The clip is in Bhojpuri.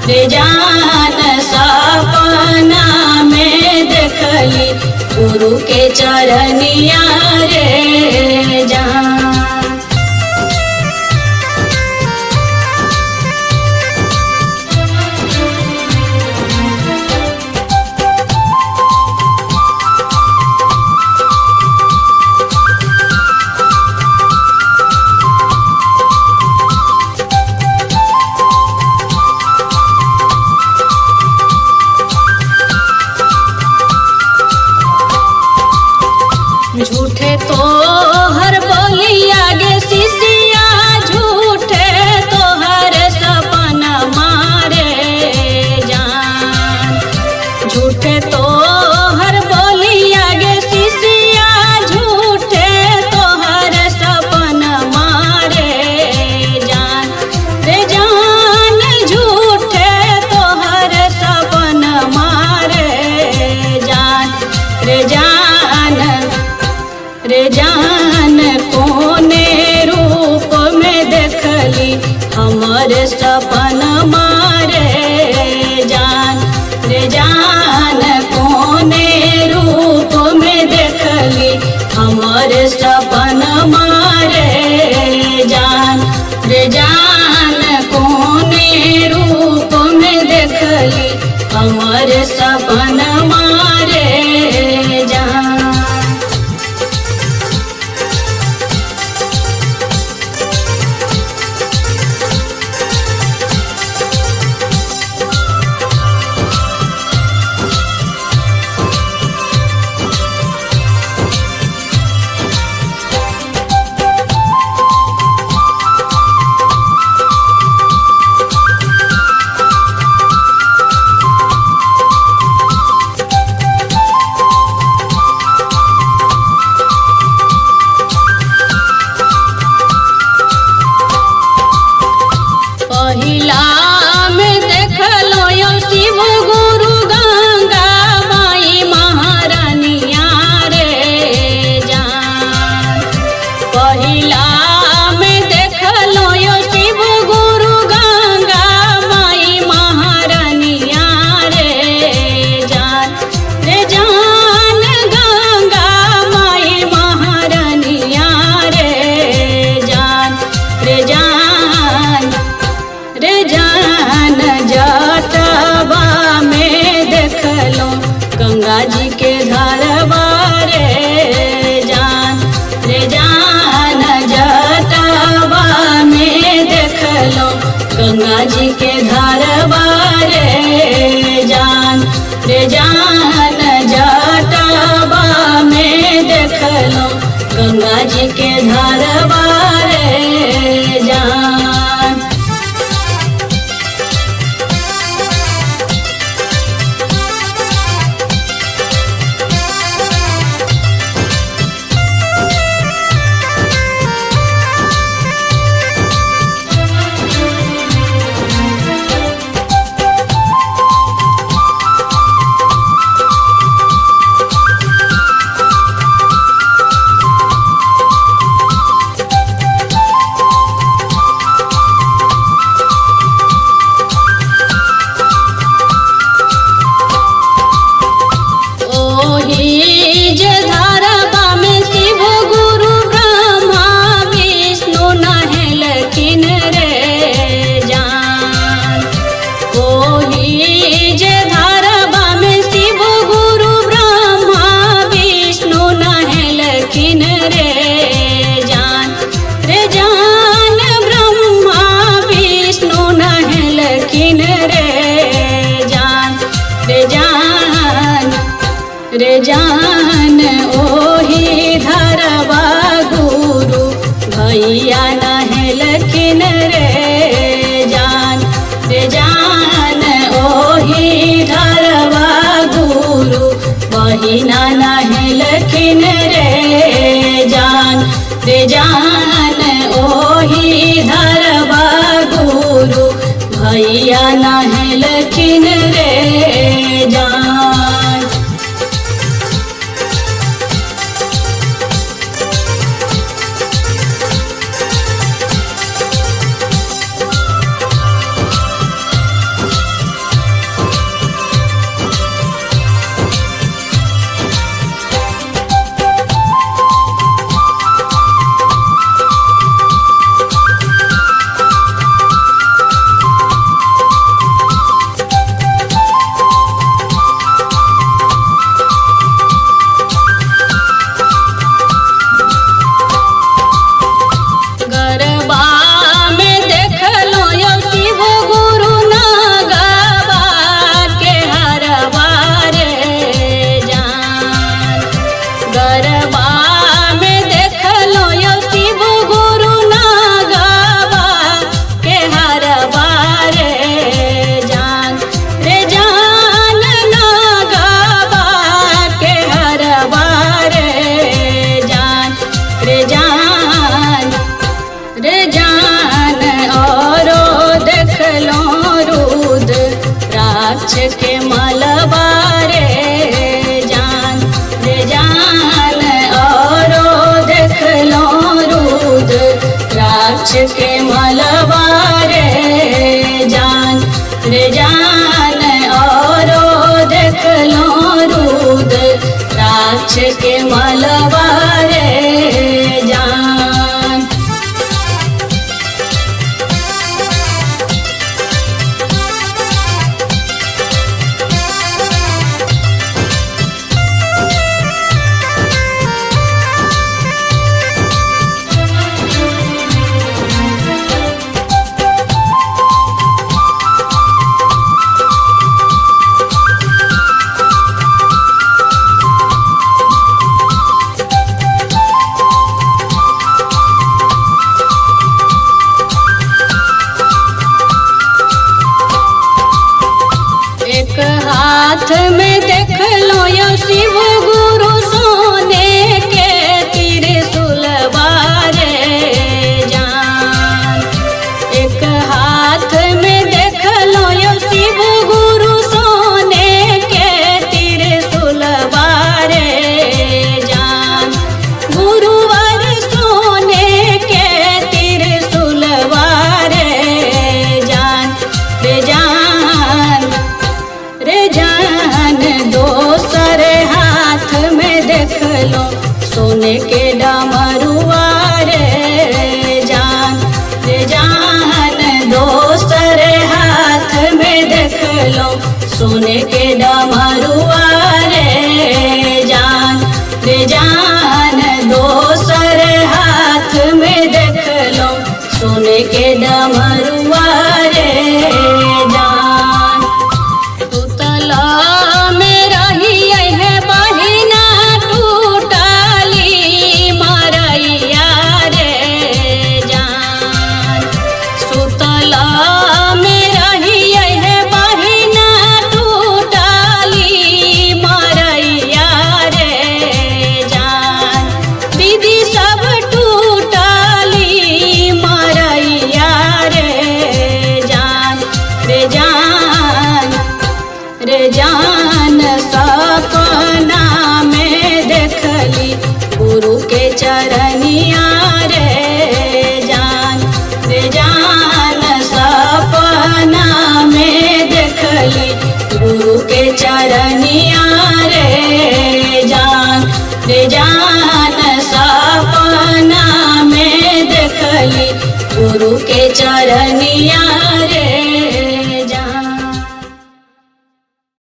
रे जान सपना में देखली गुरु के चरनिया रे जान। झूठे तो हर बोली आगे शिष्या, झूठे तो हर सपना मारे जान। झूठे तो हर बोली आगे शिष्या, झूठे तो हर सपना मारे जान। रे जान झूठे तो हर सपना मारे जान। रे जान कोने रूप में देखली हमारे सपना मारे जान। रे जान कोने रूप में देखली हमारे सपना मारे जान। रे जान कोने रूप में देखली हमारे सपना मारे जान। पहिला में देखलो यो शिव गुरु गंगा माई महारानिया रे जान। पहिला में देखलो यो शिव गुरु गंगा माई महारानिया रे जान। रे जान गंगा माई महारानिया रे जान। रे जान जटवा में देखलो गंगा जी के धारवा रे जान। रे जान जटवा में देखलो गंगा जी के धारवा रे जान। रे जान जटवा में देखलो गंगा जी के धारवा रे जान। रे जान ओही धरवा गुरु भैया नहलखिन रे जान। रे जान ओही धरवा गुरु बहिना नहलखिन रे जान। रे जान ओही धरवा गुरु भैया नहलखिन रे जान। माछ के मलबा रे जान। एक हाथ में देख लो यो शिव गुरु सोने के त्रिशूलबा रे जान। एक हाथ में देख लो यो शिव गुरु सोने के त्रिशूलबा रे जान। गुरुवर सोने के त्रिशूलबा रे जान रे जान रे जान। दोसर हाथ में देख लो सोने के डमरुआ रे जान रे जान। दोसर हाथ में देख लो सोने के डमरुआ रे जान रे जान। दोसर हाथ में देख लो सोने के डमरुआ रे जान। सुतला में रही है बहिना टूटली मरैया रे जान। सुतला में रही है बहिना टूटली मरैया रे जान। दीदी सब टूटली मरैया रे जान रे जान रे जान। सपना में देखली गुरु के चरनिया रे जान रे जान। सपना में देखली गुरु के चरनिया रे जान रे जान। सपना में देखली गुरु के चरनिया